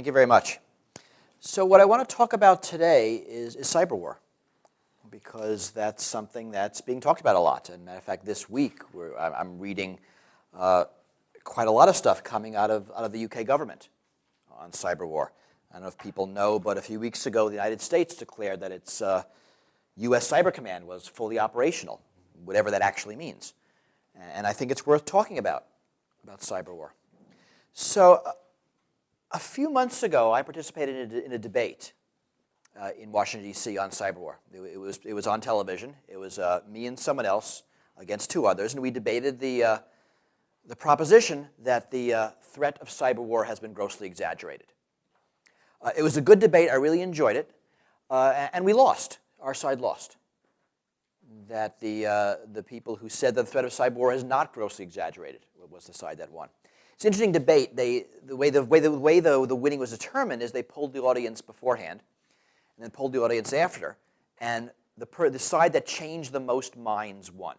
you very much. So what I want to talk about today is cyber war, because that's something that's being talked about a lot. And matter of fact, this week I'm reading quite a lot of stuff coming out of the UK government on cyber war. I don't know if people know, but a few weeks ago the United States declared that its US Cyber Command was fully operational, whatever that actually means. And I think it's worth talking about cyber war. So a few months ago, I participated in a debate in Washington, D.C. on cyber war. It was on television. It was me and someone else against two others, and we debated the proposition that the threat of cyber war has been grossly exaggerated. It was a good debate. I really enjoyed it, and we lost. Our side lost. That the people who said that the threat of cyber war is not grossly exaggerated was the side that won. It's an interesting debate. The way the winning was determined is they polled the audience beforehand, and then polled the audience after, and the side that changed the most minds won.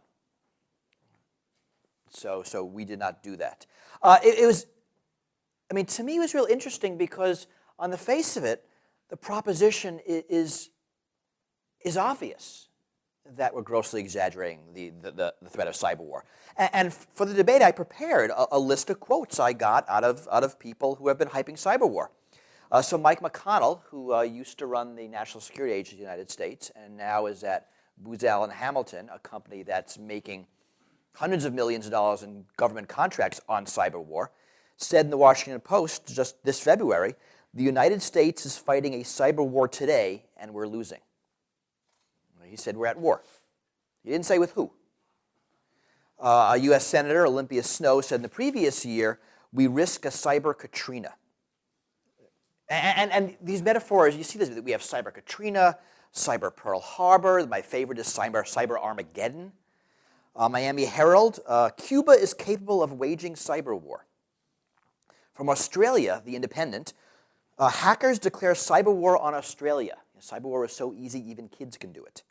So we did not do that. It was, I mean, to me, it was real interesting because on the face of it, the proposition is obvious that we're grossly exaggerating the threat of cyber war. And for the debate, I prepared a list of quotes I got out of people who have been hyping cyber war. So Mike McConnell, who used to run the National Security Agency of the United States and now is at Booz Allen Hamilton, a company that's making hundreds of millions of dollars in government contracts on cyber war, said in the Washington Post just this February, "The United States is fighting a cyber war today, and we're losing." He said we're at war. He didn't say with who. A U.S. Senator, Olympia Snowe, said in the previous year, "We risk a cyber Katrina." And these metaphors, you see this, we have cyber Katrina, cyber Pearl Harbor. My favorite is cyber Armageddon. Miami Herald, "Cuba is capable of waging cyber war." From Australia, The Independent, "Hackers declare cyber war on Australia. Cyber war is so easy, even kids can do it."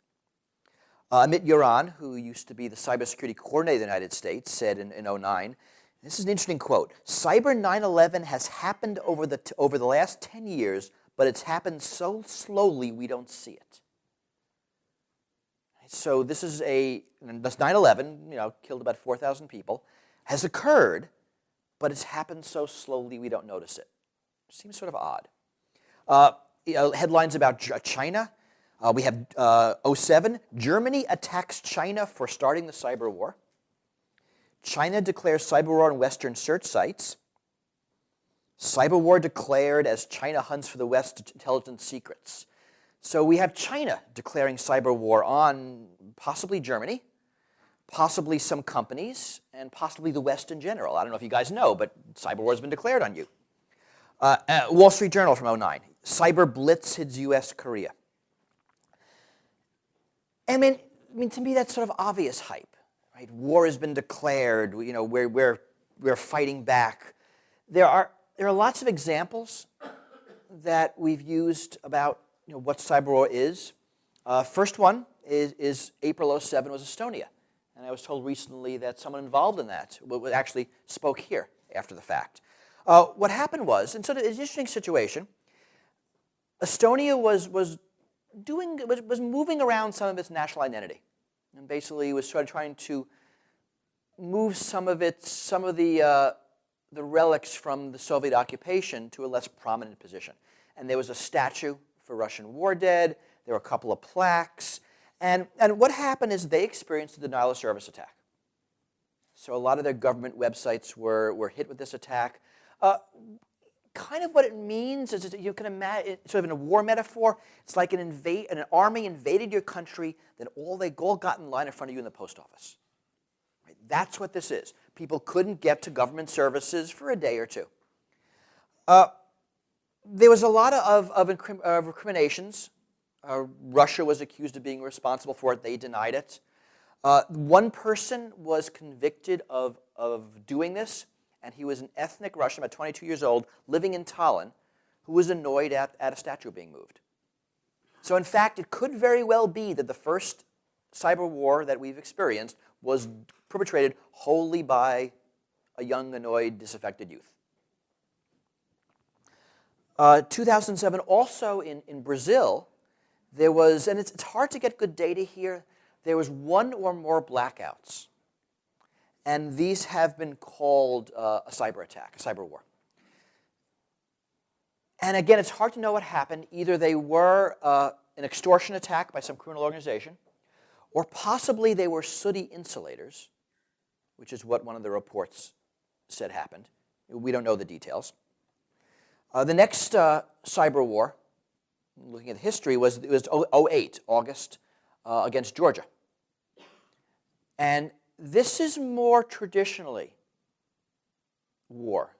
Amit Yoran, who used to be the cybersecurity coordinator of the United States, said in 2009, this is an interesting quote, "Cyber 9/11 has happened over the last 10 years, but it's happened so slowly we don't see it." So this is this 9/11, killed about 4,000 people, has occurred, but it's happened so slowly we don't notice it. Seems sort of odd. Headlines about China. We have 2007, Germany attacks China for starting the cyber war. China declares cyber war on Western search sites. Cyber war declared as China hunts for the West's intelligence secrets. So we have China declaring cyber war on possibly Germany, possibly some companies, and possibly the West in general. I don't know if you guys know, but cyber war has been declared on you. Wall Street Journal from 2009, cyber blitz hits U.S. Korea. I mean, to me, that's sort of obvious hype, right? War has been declared. We're fighting back. There are lots of examples that we've used about what cyber war is. First one is April 2007 was Estonia, and I was told recently that someone involved in that actually spoke here after the fact. What happened was, and so it's an interesting situation. Estonia was moving around some of its national identity, and basically was sort of trying to move some of the relics from the Soviet occupation to a less prominent position. And there was a statue for Russian war dead. There were a couple of plaques, and what happened is they experienced a denial of service attack. So a lot of their government websites were hit with this attack. Kind of what it means is that you can imagine, sort of in a war metaphor, it's like an army invaded your country, then they all got in line in front of you in the post office. Right? That's what this is. People couldn't get to government services for a day or two. There was a lot of recriminations. Russia was accused of being responsible for it. They denied it. One person was convicted of doing this, and he was an ethnic Russian, about 22 years old, living in Tallinn, who was annoyed at a statue being moved. So in fact, it could very well be that the first cyber war that we've experienced was perpetrated wholly by a young, annoyed, disaffected youth. 2007, also in Brazil, there was, and it's hard to get good data here, there was one or more blackouts. And these have been called a cyber attack, a cyber war. And again, it's hard to know what happened. Either they were an extortion attack by some criminal organization, or possibly they were sooty insulators, which is what one of the reports said happened. We don't know the details. The next cyber war, looking at history, it was 2008, August, against Georgia. And this is more traditionally war,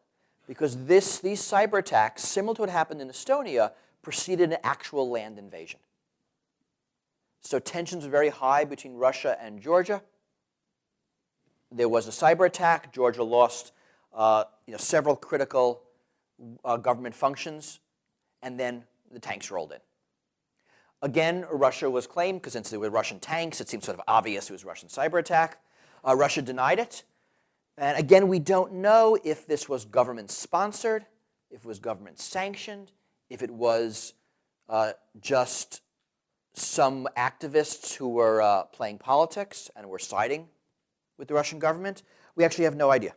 because these cyber attacks, similar to what happened in Estonia, preceded an actual land invasion. So tensions were very high between Russia and Georgia. There was a cyber attack. Georgia lost several critical government functions, and then the tanks rolled in. Again, Russia was claimed, because since there were Russian tanks, it seemed sort of obvious it was a Russian cyber attack. Russia denied it. And again, we don't know if this was government-sponsored, if it was government-sanctioned, if it was just some activists who were playing politics and were siding with the Russian government. We actually have no idea.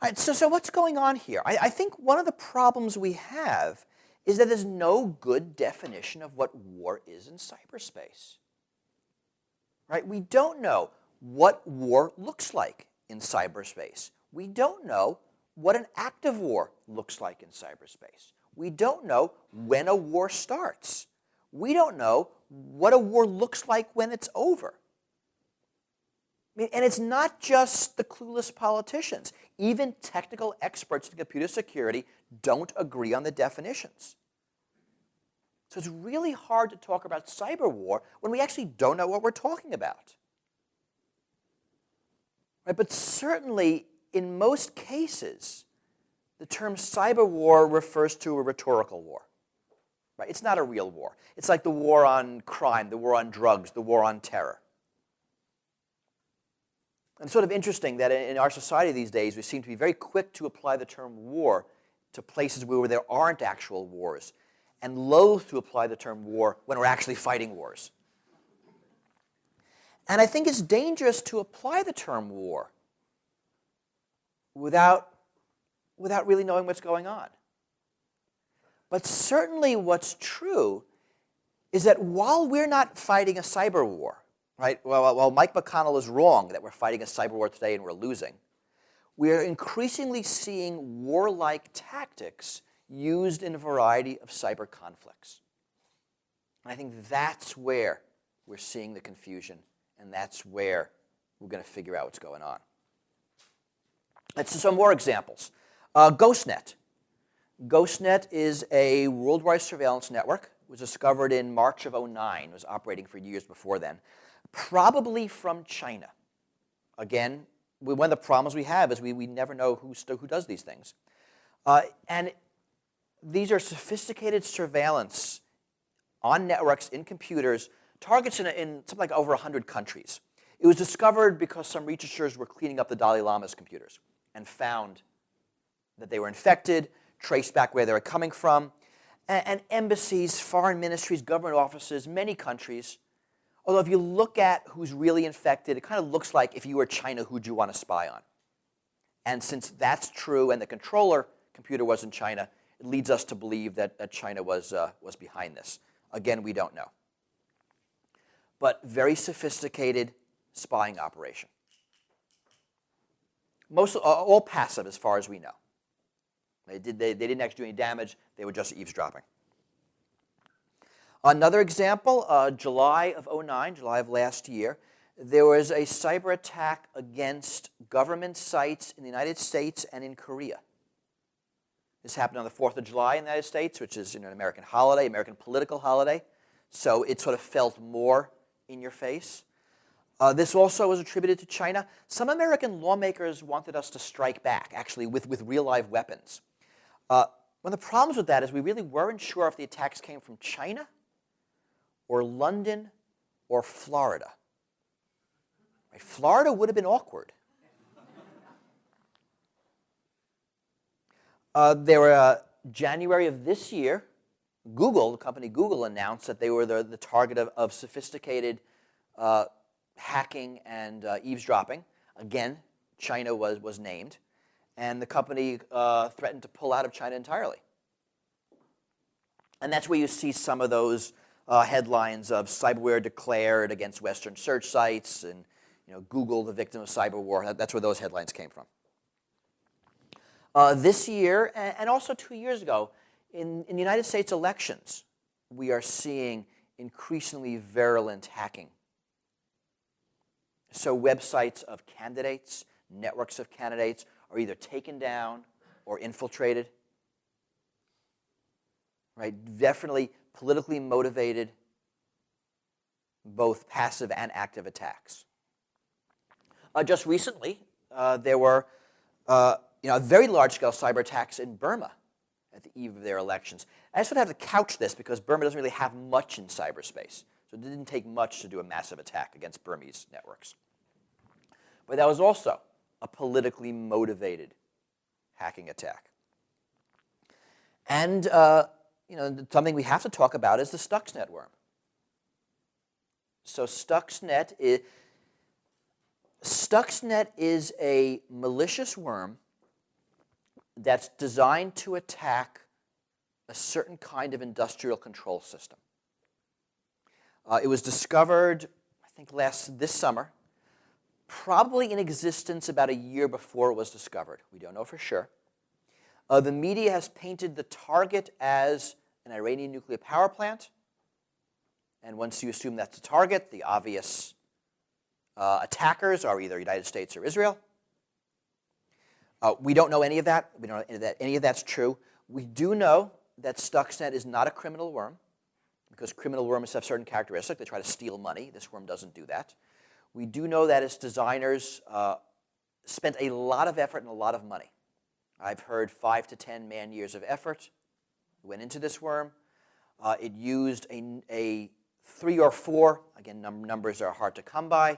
All right, so what's going on here? I think one of the problems we have is that there's no good definition of what war is in cyberspace. Right? We don't know what war looks like in cyberspace. We don't know what an active war looks like in cyberspace. We don't know when a war starts. We don't know what a war looks like when it's over. I mean, and it's not just the clueless politicians. Even technical experts in computer security don't agree on the definitions. So it's really hard to talk about cyber war when we actually don't know what we're talking about. Right? But certainly, in most cases, the term cyber war refers to a rhetorical war. Right? It's not a real war. It's like the war on crime, the war on drugs, the war on terror. And it's sort of interesting that in our society these days, we seem to be very quick to apply the term war to places where there aren't actual wars, and loath to apply the term war when we're actually fighting wars. And I think it's dangerous to apply the term war without really knowing what's going on. But certainly what's true is that while we're not fighting a cyber war, right, while Mike McConnell is wrong that we're fighting a cyber war today and we're losing, we're increasingly seeing warlike tactics used in a variety of cyber conflicts. And I think that's where we're seeing the confusion, and that's where we're going to figure out what's going on. Let's some more examples. GhostNet. GhostNet is a worldwide surveillance network. It was discovered in March of 2009. It was operating for years before then, probably from China. Again, one of the problems we have is we never know who does these things. And these are sophisticated surveillance on networks, in computers, targets in something like over 100 countries. It was discovered because some researchers were cleaning up the Dalai Lama's computers and found that they were infected, traced back where they were coming from, and embassies, foreign ministries, government offices, many countries. Although if you look at who's really infected, it kind of looks like if you were China, who'd you want to spy on? And since that's true and the controller computer was in China, it leads us to believe that China was behind this. Again, we don't know. But very sophisticated spying operation. All passive as far as we know. They didn't actually do any damage. They were just eavesdropping. Another example, July of 2009, July of last year, there was a cyber attack against government sites in the United States and in Korea. This happened on the 4th of July in the United States, which is an American holiday, American political holiday. So it sort of felt more in your face. This also was attributed to China. Some American lawmakers wanted us to strike back, actually, with real live weapons. One of the problems with that is we really weren't sure if the attacks came from China or London or Florida. Right? Florida would have been awkward. There were January of this year, Google, the company Google, announced that they were the target of sophisticated hacking and eavesdropping. Again, China was named, and the company threatened to pull out of China entirely. And that's where you see some of those headlines of cyberware declared against Western search sites, and Google, the victim of cyber war. That's where those headlines came from. This year, and also 2 years ago, in the United States elections, we are seeing increasingly virulent hacking. So websites of candidates, networks of candidates, are either taken down or infiltrated. Right? Definitely politically motivated, both passive and active attacks. Just recently, there were very large-scale cyber attacks in Burma at the eve of their elections. I just would have to couch this because Burma doesn't really have much in cyberspace. So it didn't take much to do a massive attack against Burmese networks. But that was also a politically motivated hacking attack. And something we have to talk about is the Stuxnet worm. So Stuxnet is a malicious worm that's designed to attack a certain kind of industrial control system. It was discovered, I think, this summer, probably in existence about a year before it was discovered. We don't know for sure. The media has painted the target as an Iranian nuclear power plant. And once you assume that's the target, the obvious attackers are either United States or Israel. We don't know any of that. We don't know that any of that's true. We do know that Stuxnet is not a criminal worm, because criminal worms have certain characteristics. They try to steal money. This worm doesn't do that. We do know that its designers spent a lot of effort and a lot of money. I've heard 5 to 10 man-years of effort went into this worm. It used a 3 or 4, again, numbers are hard to come by,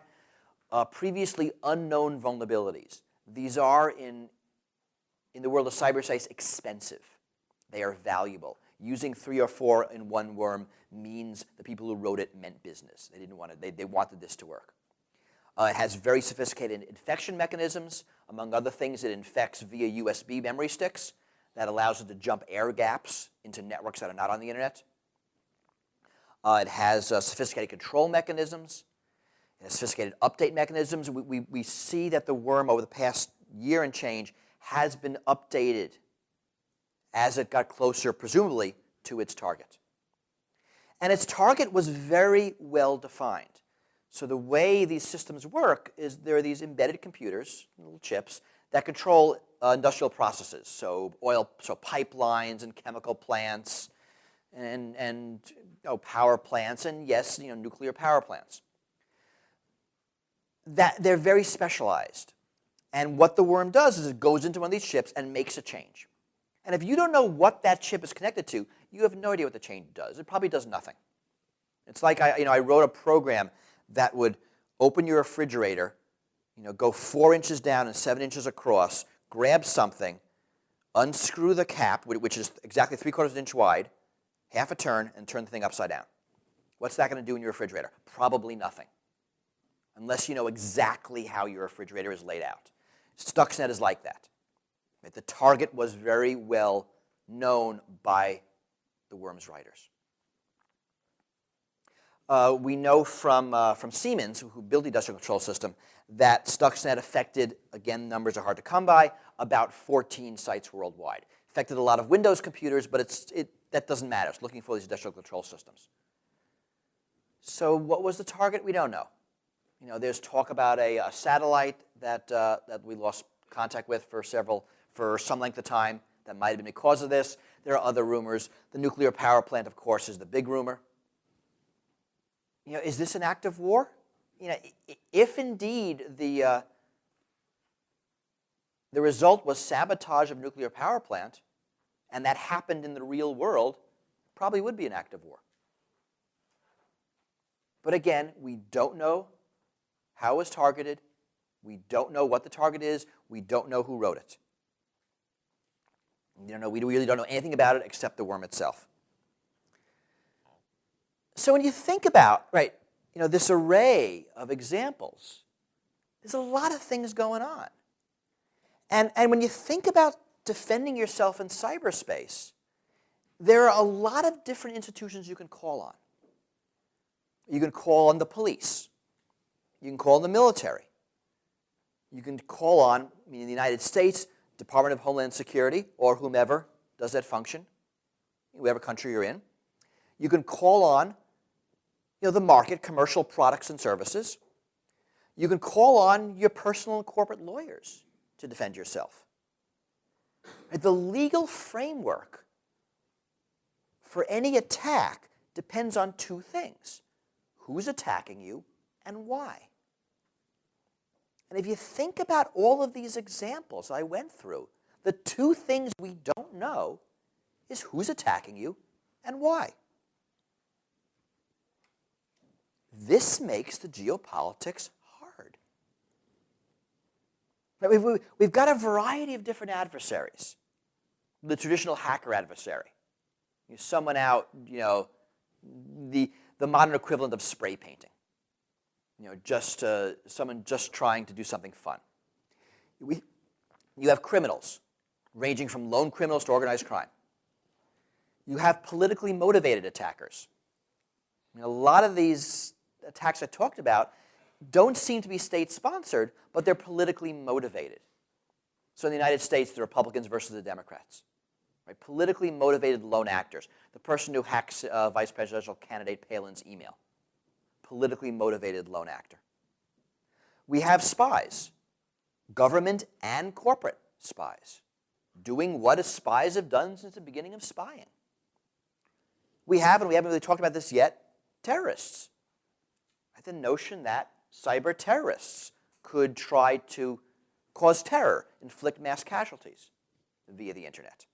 previously unknown vulnerabilities. These are, in the world of cyberspace, expensive. They are valuable. Using 3 or 4 in one worm means the people who wrote it meant business. They didn't want it. They wanted this to work. It has very sophisticated infection mechanisms. Among other things, it infects via USB memory sticks. That allows it to jump air gaps into networks that are not on the internet. It has sophisticated control mechanisms. It has sophisticated update mechanisms. We see that the worm over the past year and change has been updated as it got closer, presumably, to its target. And its target was very well defined. So the way these systems work is there are these embedded computers, little chips, that control industrial processes, so pipelines and chemical plants and power plants, and yes, nuclear power plants. That they're very specialized. And what the worm does is it goes into one of these chips and makes a change. And if you don't know what that chip is connected to, you have no idea what the change does. It probably does nothing. It's like I wrote a program that would open your refrigerator, go 4 inches down and 7 inches across, grab something, unscrew the cap, which is exactly 3/4 of an inch wide, half a turn, and turn the thing upside down. What's that going to do in your refrigerator? Probably nothing, unless you know exactly how your refrigerator is laid out. Stuxnet is like that. The target was very well known by the worm's writers. We know from Siemens, who built the industrial control system, that Stuxnet affected, again, numbers are hard to come by, about 14 sites worldwide. Affected a lot of Windows computers, but that doesn't matter. It's looking for these industrial control systems. So what was the target? We don't know. There's talk about a satellite that we lost contact with for some length of time that might have been because of this. There are other rumors. The nuclear power plant, of course, is the big rumor. Is this an act of war? If indeed the result was sabotage of a nuclear power plant, and that happened in the real world, probably would be an act of war. But again, we don't know how it was targeted. We don't know what the target is. We don't know who wrote it. We really don't know anything about it except the worm itself. So when you think about, this array of examples, there's a lot of things going on. And when you think about defending yourself in cyberspace, there are a lot of different institutions you can call on. You can call on the police. You can call on the military. You can call on, in the United States, Department of Homeland Security, or whomever does that function, whatever country you're in. You can call on the market, commercial products and services. You can call on your personal and corporate lawyers to defend yourself. The legal framework for any attack depends on two things: who's attacking you and why. And if you think about all of these examples I went through, the two things we don't know is who's attacking you and why. This makes the geopolitics hard. We've got a variety of different adversaries. The traditional hacker adversary. Someone out, the modern equivalent of spray painting. Someone just trying to do something fun. You have criminals, ranging from lone criminals to organized crime. You have politically motivated attackers. A lot of these attacks I talked about don't seem to be state-sponsored, but they're politically motivated. So in the United States, the Republicans versus the Democrats. Politically motivated lone actors. The person who hacks vice presidential candidate Palin's email. Politically motivated lone actor. We have spies, government and corporate spies, doing what spies have done since the beginning of spying. We haven't really talked about this yet, terrorists. The notion that cyber terrorists could try to cause terror, inflict mass casualties via the internet.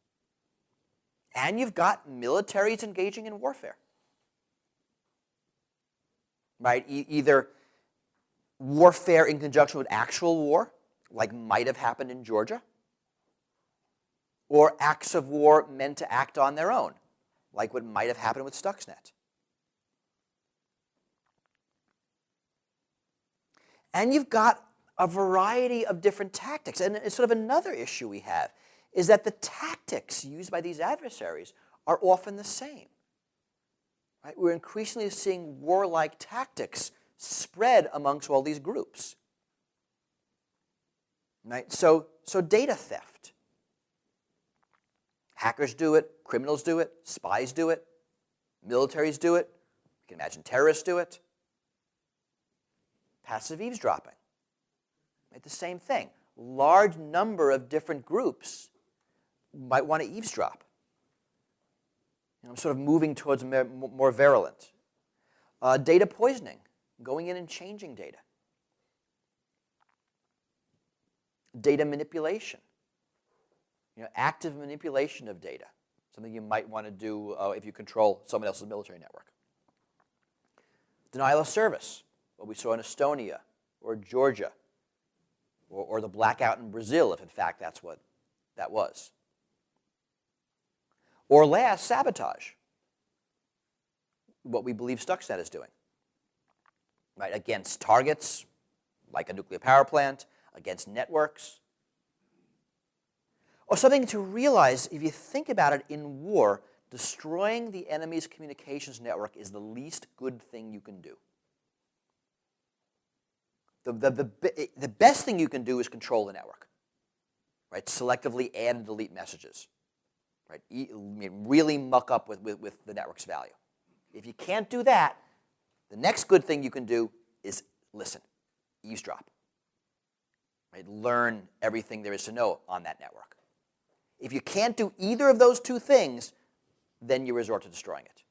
And you've got militaries engaging in warfare. Either warfare in conjunction with actual war, like might have happened in Georgia, or acts of war meant to act on their own, like what might have happened with Stuxnet. And you've got a variety of different tactics. And it's sort of another issue we have is that the tactics used by these adversaries are often the same. We're increasingly seeing warlike tactics spread amongst all these groups. So data theft. Hackers do it, criminals do it, spies do it, militaries do it. You can imagine terrorists do it. Passive eavesdropping. The same thing. Large number of different groups might want to eavesdrop. I'm sort of moving towards more virulent. Data poisoning, going in and changing data. Data manipulation, active manipulation of data, something you might want to do if you control someone else's military network. Denial of service, what we saw in Estonia or Georgia, or the blackout in Brazil, if in fact that's what that was. Or last, sabotage, what we believe Stuxnet is doing, against targets, like a nuclear power plant, against networks. Or something to realize, if you think about it, in war, destroying the enemy's communications network is the least good thing you can do. The best thing you can do is control the network, selectively add and delete messages, really muck up with the network's value. If you can't do that, the next good thing you can do is listen, eavesdrop, learn everything there is to know on that network. If you can't do either of those two things, then you resort to destroying it.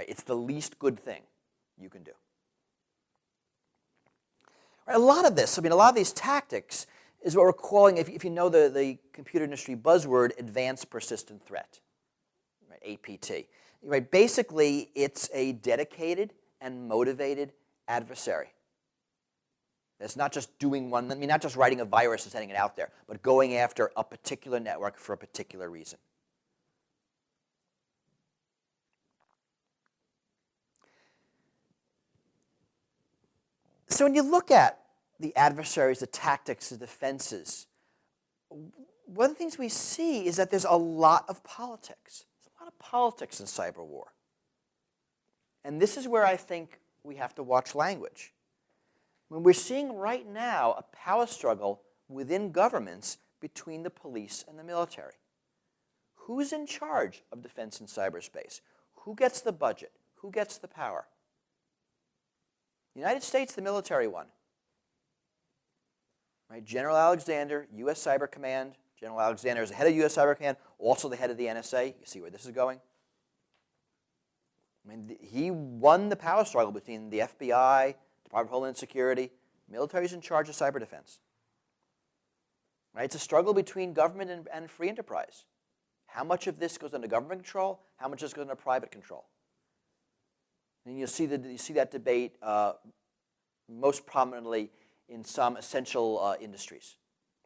It's the least good thing you can do. A lot of this, a lot of these tactics is what we're calling, if you know the computer industry buzzword, advanced persistent threat, APT. Basically, it's a dedicated and motivated adversary It's not just doing one, I mean, not just writing a virus and sending it out there, but going after a particular network for a particular reason. So when you look at the adversaries, the tactics, the defenses, one of the things we see is that there's a lot of politics. There's a lot of politics in cyber war. And this is where I think we have to watch language. When we're seeing right now a power struggle within governments between the police and the military. Who's in charge of defense in cyberspace? Who gets the budget? Who gets the power? The United States, the military one. Right? General Alexander, U.S. Cyber Command. General Alexander is the head of U.S. Cyber Command, also the head of the NSA. You see where this is going? I mean, he won the power struggle between the FBI, Department of Homeland Security. Military is in charge of cyber defense. Right? It's a struggle between government and free enterprise. How much of this goes under government control? How much of this goes under private control? And you see that debate most prominently in some essential industries,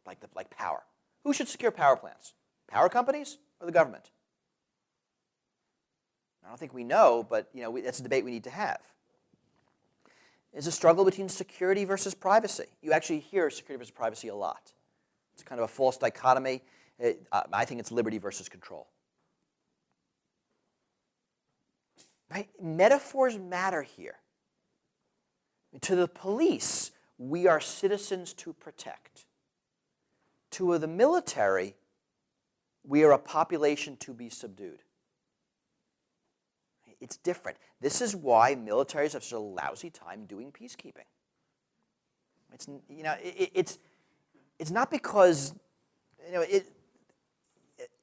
like power. Who should secure power plants? Power companies or the government? I don't think we know, but that's a debate we need to have. It's a struggle between security versus privacy. You actually hear security versus privacy a lot. It's kind of a false dichotomy. I think it's liberty versus control. Right? Metaphors matter here. To the police, we are citizens to protect. To the military, we are a population to be subdued. It's different. This is why militaries have such a lousy time doing peacekeeping. It's not because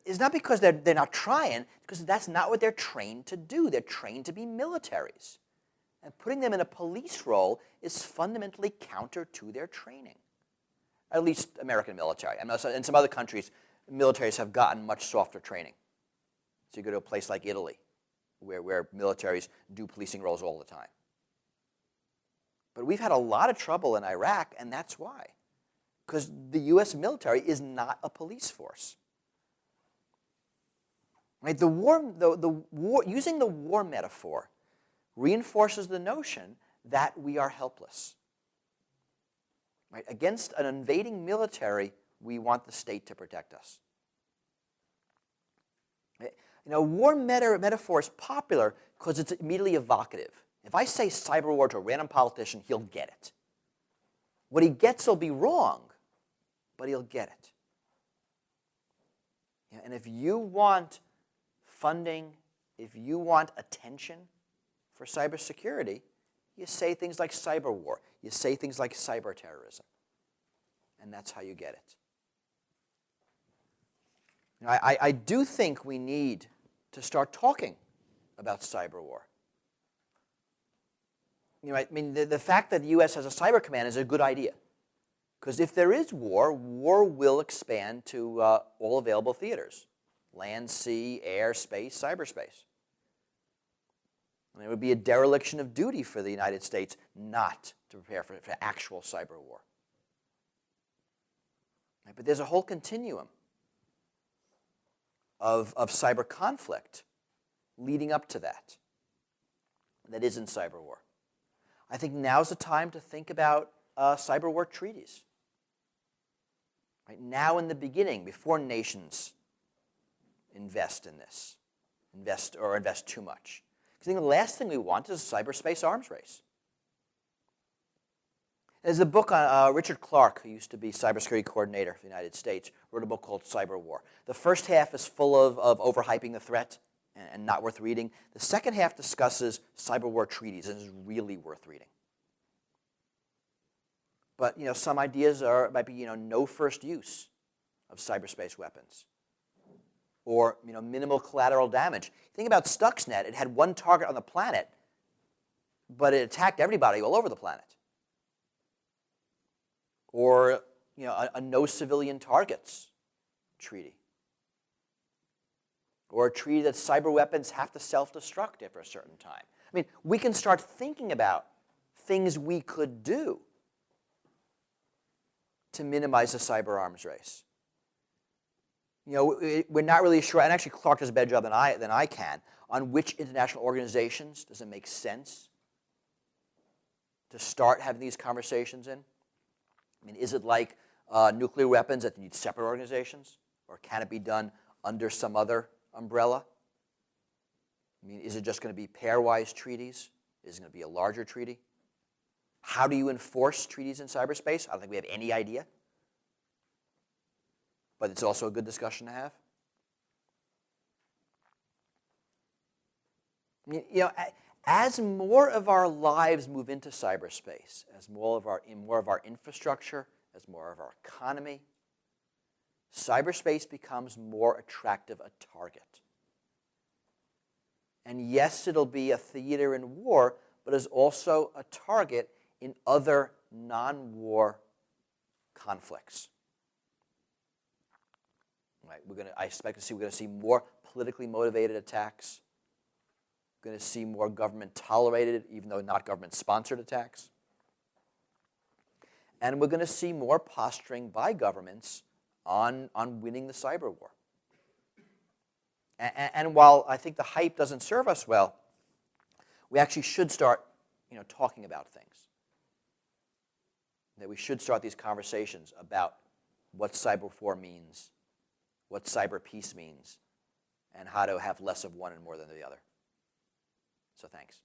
it's not because they're not trying, because that's not what they're trained to do. They're trained to be militaries. And putting them in a police role is fundamentally counter to their training. At least American military. I know in some other countries, militaries have gotten much softer training. So you go to a place like Italy, where militaries do policing roles all the time. But we've had a lot of trouble in Iraq, and that's why. Because the U.S. military is not a police force. Right? The war, using the war metaphor reinforces the notion that we are helpless. Right? Against an invading military, we want the state to protect us. War metaphor is popular because it's immediately evocative. If I say cyber war to a random politician, he'll get it. What he gets will be wrong, but he'll get it. And if you want funding, if you want attention for cybersecurity, you say things like cyber war. You say things like cyber terrorism. And that's how you get it. I do think we need to start talking about cyber war. The fact that the U.S. has a cyber command is a good idea. Because if there is war, war will expand to all available theaters. Land, sea, air, space, cyberspace. It would be a dereliction of duty for the United States not to prepare for actual cyber war. Right? But there's a whole continuum of cyber conflict leading up to that isn't cyber war. I think now's the time to think about cyber war treaties. Right? Now in the beginning, before nations invest in this, invest too much. Because I think the last thing we want is a cyberspace arms race. There's a book on Richard Clark, who used to be cybersecurity coordinator for the United States, wrote a book called Cyber War. The first half is full of overhyping the threat and not worth reading. The second half discusses cyber war treaties and is really worth reading. But some ideas might be no first use of cyberspace weapons, or minimal collateral damage. Think about Stuxnet. It had one target on the planet, but it attacked everybody all over the planet. Or a no civilian targets treaty. Or a treaty that cyber weapons have to self-destruct after a certain time. We can start thinking about things we could do to minimize the cyber arms race. You know, we're not really sure, and actually Clark does a better job than I can, on which international organizations does it make sense to start having these conversations in. I mean, is it like nuclear weapons that need separate organizations? Or can it be done under some other umbrella? I mean, is it just going to be pairwise treaties? Is it going to be a larger treaty? How do you enforce treaties in cyberspace? I don't think we have any idea. But it's also a good discussion to have. You know, as more of our lives move into cyberspace, as more of our infrastructure, as more of our economy, cyberspace becomes more attractive a target. And yes, it'll be a theater in war, but is also a target in other non-war conflicts. Right? I expect we're going to see more politically motivated attacks. We're going to see more government-tolerated, even though not government-sponsored attacks. And we're going to see more posturing by governments on winning the cyber war. And while I think the hype doesn't serve us well, we actually should start, talking about things. That we should start these conversations about what cyber war means, what cyber peace means, and how to have less of one and more than the other. So thanks.